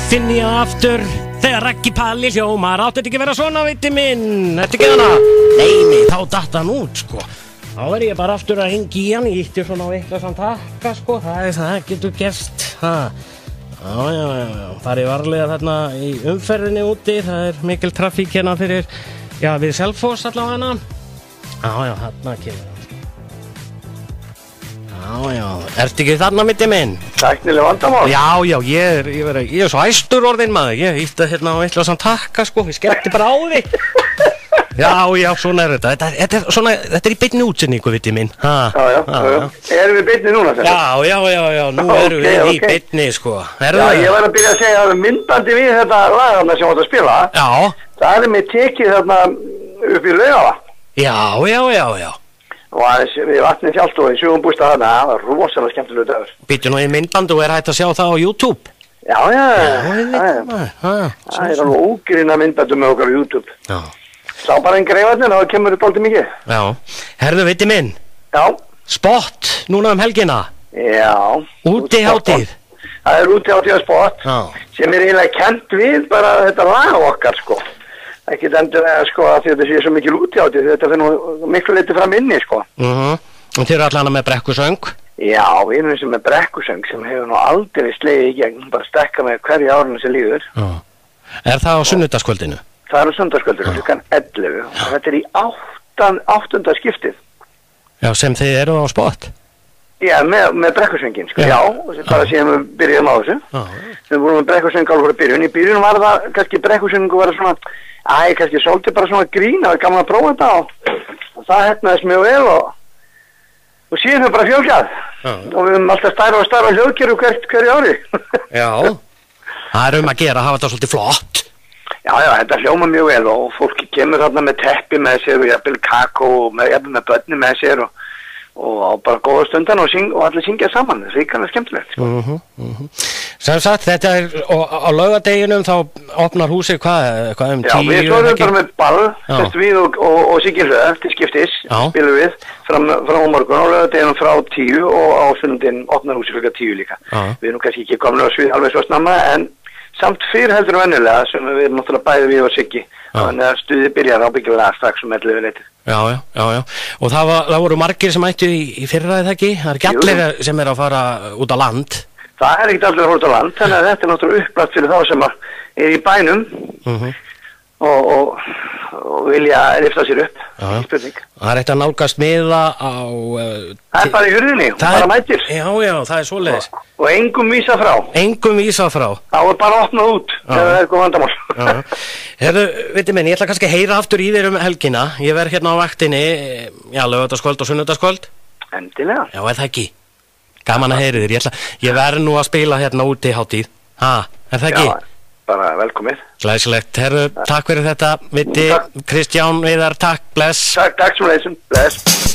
finn ég aftur þegar Raggi Palli hljómar. Átti þetta ekki vera svona, viti minn? Þetta ekki hana? Nei, þá datt hann út, sko. Þá ég bara aftur að hengja í hann. Ég ítti svona á eitthvað samt takka, sko. Það getur gerst. Já. Farið varlega þarna í umferðinni úti. Það mikil trafík hérna fyrir, við Selfoss allavega. Já, þarna kemur hann. Já, ertu ekki þarna, mitti minn? Tæknileg vandamál? Já, ég er svo æstur orðinn, maður. Ég ítti hérna á eitthvað samt takka, sko. Ég skellti bara á þig. Já, svona þetta. Þetta í beinni útsendingu, viti minn. Já. Erum við beinni núna? Já, nú erum við í beinni, sko. Já, ég var að byrja að segja að myndbandi við þetta lagana sem átt að spila. Já. Það mér tekið þarna upp í Laugava. Já. Og aðeins við vatnið fjallstofi, Sjögumbústað þarna, það var rosalega skemmtilegur dagur. Býttu nú í myndband og hægt að sjá það á YouTube? Já. Það alveg ógrýna myndbandum með okkar á YouTube. Já. Sá bara einn greifarnir, þá kemur þetta aldrei mikið. Já. Herðu, viti minn? Já. Spot, núna helgina? Já. Útihátíð? Það útihátíð spot. Já. Sem eiginlega kennt við bara þetta lag okkar, sko. Ekki endilega, sko, að þetta sé svo mikil útihátíð, þetta fyrir nú miklu leiti fram inni, sko. Og þeir eru allan með brekkusöng? Já, við erum sem með brekkusöng sem hefur nú aldrei slegið í gegn, bara stekka með hverju árinu sem líður. Já. Er það á sunnudagskvöldinu? Það er á sunnudagskvöldinu, klukkan 11. Og þetta í áttunda skiptið. Já, sem þið eru á spot? Já, með brekkusöngin, sko, já, bara síðan við byrjuðum á þessu. Við vorum með brekkusöng alveg frá byrjun. Í byrjun var það, kannski brekkusöngu var svona, kannski svolítið bara svona grín, það var gaman að prófa þetta og það hefnaðist mjög vel og síðan hefur bara fjölgað og við höfum alltaf stærra hljóðkerfi hverju ári. Já, það að gera, hafa þetta svolítið flott. Já, þetta hljóma mjög vel og fólk kemur þarna með teppi með sér og jafnvel kakó og jafnvel með börni með sér og bara góða stundan og allir syngja saman, það er kannski skemmtilegt, sko. Sem sagt, þetta á laugardeginum þá opnar húsið hvað 10? Já, við svo erum bara með ball, sérst við og Siggi Hlöð til skiptis, spilum við frá morgun á laugardeginum frá 10 og á sunnudaginn opnar húsið klukkan 10 líka. Við erum kannski ekki komin á svið alveg svo snemma en samt fyrr heldur venjulega sem við erum náttúrulega bæði við og Siggi, þannig að stuðið byrjar ábyggilega strax 11 leyti. Já. Og það voru margir sem ættu í fyrra, eða ekki? Það ekki allir sem að fara út á land? Það ekkert allir að fara út á land, þannig að þetta er náttúrulega upplætt fyrir þá sem er í bænum og vilja lyfta sér upp. Spurning. Það er eitt að nálgast miða á... Það er bara í hurðinni, bara mætir. Já, það er svoleiðis. Og engum vísa frá. Þá er bara opnað út, þegar það er eitthvað vandamál. Herðu, viti minn, ég ætla kannski að heyra aftur í þér helgina. Ég verð hérna á vaktinni, laugardagskvöld og sunnudagskvöld. Endilega. Já, er það ekki? Gaman að heyri þér. Ég verð nú að spila hérna útihátíð. Er það ekki? Já, bara velkomið. Glæsilegt. Herðu, takk fyrir þetta. Viti, Kristján Viðar, takk, bless. Takk sem leiðisum, bless.